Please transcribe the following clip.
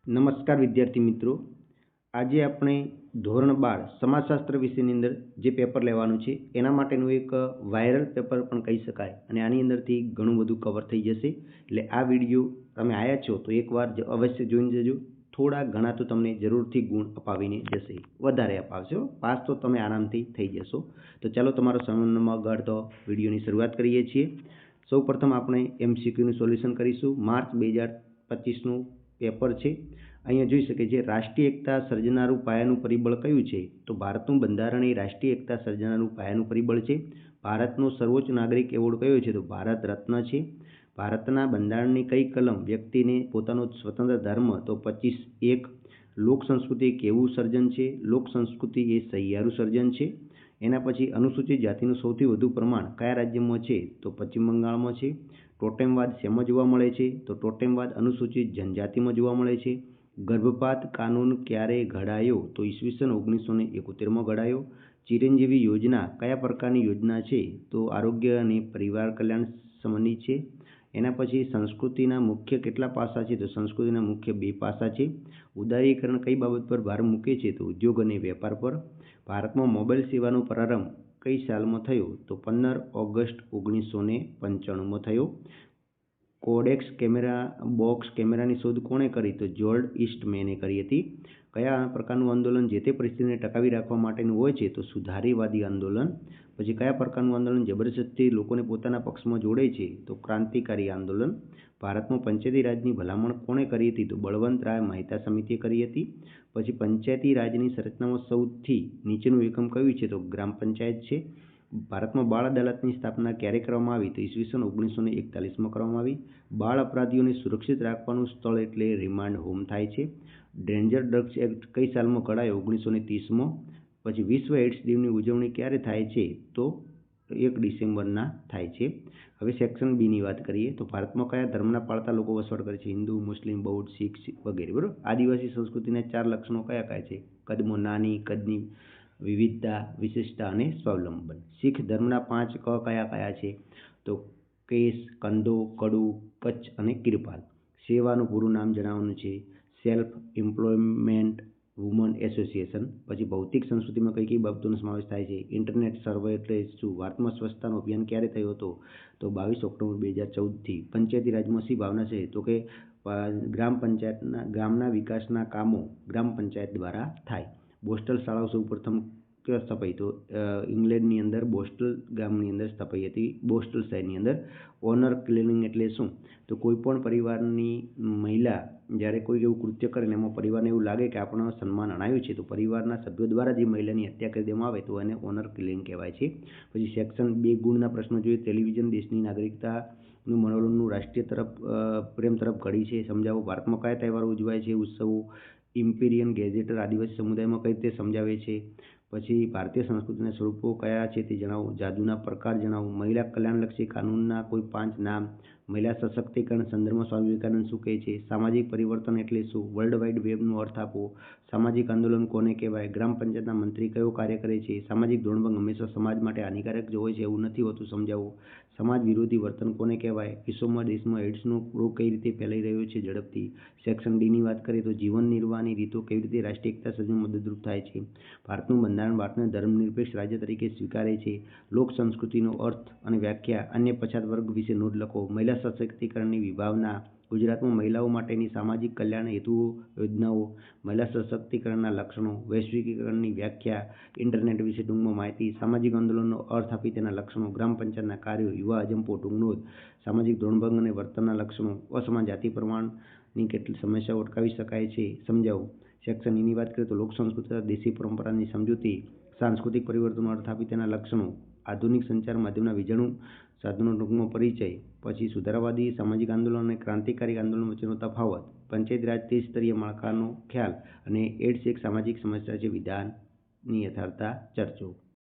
નમસ્કાર વિદ્યાર્થી મિત્રો, આજે આપણે ધોરણ 12 સમાજશાસ્ત્ર વિષયની અંદર જે પેપર લેવાનું છે એના માટેનું એક વાયરલ પેપર પણ કહી શકાય અને આની અંદરથી ઘણું બધું કવર થઈ જશે. એટલે આ વિડીયો તમે આવ્યા છો તો એકવાર અવશ્ય જોઈને જજો. થોડા ઘણા તો તમને જરૂરથી ગુણ અપાવીને જશે, વધારે અપાવશો, પાસ તો તમે આરામથી થઈ જશો. તો ચાલો તમારો સમય ન બગાડતો વિડીયોની શરૂઆત કરીએ છીએ. સૌપ્રથમ આપણે MCQનું સોલ્યુશન કરીશું. માર્ચ 2025નું પેપર છે. અહીંયા જોઈ શકે છે, રાષ્ટ્રીય એકતા સર્જનારું પાયાનું પરિબળ કયું છે? તો ભારતનું બંધારણ એ રાષ્ટ્રીય એકતા સર્જનારું પાયાનું પરિબળ છે. ભારતનો સર્વોચ્ચ નાગરિક એવોર્ડ કયો છે? તો ભારત રત્ન છે. ભારતના બંધારણની કઈ કલમ વ્યક્તિને પોતાનો સ્વતંત્ર ધર્મ? તો 25(1). લોક સંસ્કૃતિ એક એવું સર્જન છે? લોક સંસ્કૃતિ એ સહિયારું સર્જન છે. એના પછી અનુસૂચિત જાતિનું સૌથી વધુ પ્રમાણ કયા રાજ્યમાં છે? તો પશ્ચિમ બંગાળમાં છે. ટોટેમવાદ શેમાં જોવા મળે છે? તો ટોટેમવાદ અનુસૂચિત જનજાતિમાં જોવા મળે છે. ગર્ભપાત કાનૂન ક્યારે ઘડાયો? તો ઈસવીસન 1971માં ઘડાયો. ચિરંજીવી યોજના કયા પ્રકારની યોજના છે? તો આરોગ્ય અને પરિવાર કલ્યાણ સંબંધિત છે. એના પછી સંસ્કૃતિના મુખ્ય કેટલા પાસા છે? તો સંસ્કૃતિના મુખ્ય 2 પાસા છે. ઉદારીકરણ કઈ બાબત પર ભાર મૂકે છે? તો ઉદ્યોગ અને વેપાર પર. ભારતમાં મોબાઈલ સેવાનો પ્રારંભ કઈ સાલમાં થયો? તો 15 ઓગસ્ટ 1995માં થયો. કોડેક્સ બોક્સ કેમેરાની શોધ કોણે કરી? તો જ્યોર્જ ઈસ્ટમેને કરી હતી. કયા પ્રકારનું આંદોલન જે તે પરિસ્થિતિને ટકાવી રાખવા માટેનું હોય છે? તો સુધારીવાદી આંદોલન. પછી કયા પ્રકારનું આંદોલન જબરજસ્તી લોકોને પોતાના પક્ષમાં જોડે છે? તો ક્રાંતિકારી આંદોલન. ભારતમાં પંચાયતી રાજની ભલામણ કોણે કરી હતી? તો બળવંતરાય મહેતા સમિતિએ કરી હતી. પછી પંચાયતી રાજની સંરચનામાં સૌથી નીચેનું એકમ કયું છે? તો ગ્રામ પંચાયત છે. ભારતમાં બાળ અદાલતની સ્થાપના ક્યારે કરવામાં આવી? તો ઈસવીસન 1941માં કરવામાં આવી. બાળ અપરાધીઓને સુરક્ષિત રાખવાનું સ્થળ એટલે રિમાન્ડ હોમ થાય છે. ડેન્જર ડ્રગ્સ એક્ટ કઈ સાલમાં કઢાયો? 1930માં. પછી વિશ્વ એઇડ્સ દિવસની ઉજવણી ક્યારે થાય છે? તો 1 ડિસેમ્બરના થાય છે. હવે સેક્શન બીની વાત કરીએ તો ભારતમાં કયા ધર્મના પાળતા લોકો વસવાટ કરે છે? હિન્દુ, મુસ્લિમ, બૌદ્ધ, શીખ વગેરે. બરાબર. આદિવાસી સંસ્કૃતિના 4 લક્ષણો કયા કયા છે? કદમાં નાની, કદની વિવિધતા, વિશિષ્ટતા અને સ્વાવલંબન. શીખ ધર્મના 5 ક કયા કયા છે? તો કેસ, કંધો, કડુ, કચ્છ અને કિરપાલ. સેવાનું પૂરું નામ જણાવવાનું છે. Self employment woman association. પછી ભૌતિક સંસ્કૃતિમાં કઈ કઈ બાબતોનો સમાવેશ થાય છે? ઇન્ટરનેટ સર્વે એટલે શું? ભારતમાં સ્વચ્છતાનો અભિયાન ક્યારે થયો હતો? તો 22 ઓક્ટોબર 2014થી. પંચાયતી રાજમાં શી ભાવના છે? તો કે ગામના વિકાસના કામો ગ્રામ પંચાયત દ્વારા થાય. બોસ્ટલ શાળાઓ સૌપ્રથમ ક્યાં સ્થપાઈ? તો ઇંગ્લેન્ડની અંદર બોસ્ટલ ગામની અંદર સ્થપાઈ હતી, બોસ્ટલ શહેરની અંદર. ઓનર કિલિંગ એટલે શું? તો કોઈ પણ પરિવારની મહિલા જ્યારે કોઈ એવું કૃત્ય કરે ને એમાં પરિવારને એવું લાગે કે આપણને સન્માન અણાયું છે, તો પરિવારના સભ્યો દ્વારા જે મહિલાની હત્યા કરી દેવામાં આવે તો એને ઓનર કિલિંગ કહેવાય છે. પછી સેક્શન 2 ગુણના પ્રશ્નો જોઈએ. ટેલિવિઝન દેશની નાગરિકતાનું મનોરંજનનું રાષ્ટ્રીય પ્રેમ તરફ ઘડી છે, સમજાવો. ભારતમાં કયા તહેવારો ઉજવાય છે? ઉત્સવો. ઇમ્પિરિયન ગેઝેટર આદિવાસી સમુદાયમાં કઈ રીતે સમજાવે છે? પછી ભારતીય સંસ્કૃતિના સ્વરૂપો કયા છે તે જણાવો. જાદુના પ્રકાર જણાવો. મહિલા કલ્યાણલક્ષી કાનૂનના કોઈ 5 નામ. મહિલા સશક્તિકરણ સંદર્ભમાં સ્વામી વિવેકાનંદ શું કહે છે? સામાજિક પરિવર્તન એટલે શું? વર્લ્ડ વાઇડ વેબનો અર્થ આપો. સામાજિક આંદોલન કોને કહેવાય? ગ્રામ પંચાયતના મંત્રી કયો કાર્ય કરે છે? સામાજિક ધોરણભંગ હંમેશા સમાજ માટે હાનિકારક જ હોય છે એવું નથી હોતું, સમજાવો. સમાજ વિરોધી વર્તન કોને કહેવાય? વિશ્વમાં દેશમાં એઇડ્સનો રોગ કઈ રીતે ફેલાઈ રહ્યો છે ઝડપથી? સેક્શન ડીની વાત કરીએ તો જીવન નિર્વાહની રીતો કેવી રીતે રાષ્ટ્રીય એકતા સર્જનમાં મદદરૂપ થાય છે? ભારતનું બંધારણ ભારતને ધર્મનિરપેક્ષ રાજ્ય તરીકે સ્વીકારે છે. લોક સંસ્કૃતિનો અર્થ અને વ્યાખ્યા. અન્ય પછાત વર્ગ વિશે નોંધ લખો. મહિલા સશક્તિકરણની વિભાવના. ગુજરાતમાં મહિલાઓ માટેની સામાજિક કલ્યાણ હેતુઓ યોજનાઓ. મહિલા સશક્તિકરણના લક્ષણો. વૈશ્વિકીકરણની વ્યાખ્યા. ઇન્ટરનેટ વિશે ટૂંકમાં માહિતી. સામાજિક આંદોલનનો અર્થ આપી તેના લક્ષણો. ગ્રામ પંચાયતના કાર્યો. યુવા અજંપો ટૂંક નોંધ. સામાજિક ધોરણભંગ અને વર્તનના લક્ષણો. અસમાન જાતિ પ્રમાણની કેટલી સમસ્યાઓ અટકાવી શકાય છે, સમજાવો. સેક્શન ઈની વાત કરીએ તો લોક સંસ્કૃતિ દેશી પરંપરાની સમજૂતી. સાંસ્કૃતિક પરિવર્તનનો અર્થ આપી તેના લક્ષણો. આધુનિક સંચાર માધ્યમના વિજાણુ સાધનો ટૂંકમાં પરિચય. પછી સુધારાવાદી સામાજિક આંદોલન અને ક્રાંતિકારી આંદોલન વચ્ચેનો તફાવત. પંચાયતી રાજ ત્રિસ્તરીય માળખાનો ખ્યાલ અને એઇડ્સ એક સામાજિક સમસ્યા છે, વિધાનની યથાર્થતા ચર્ચો.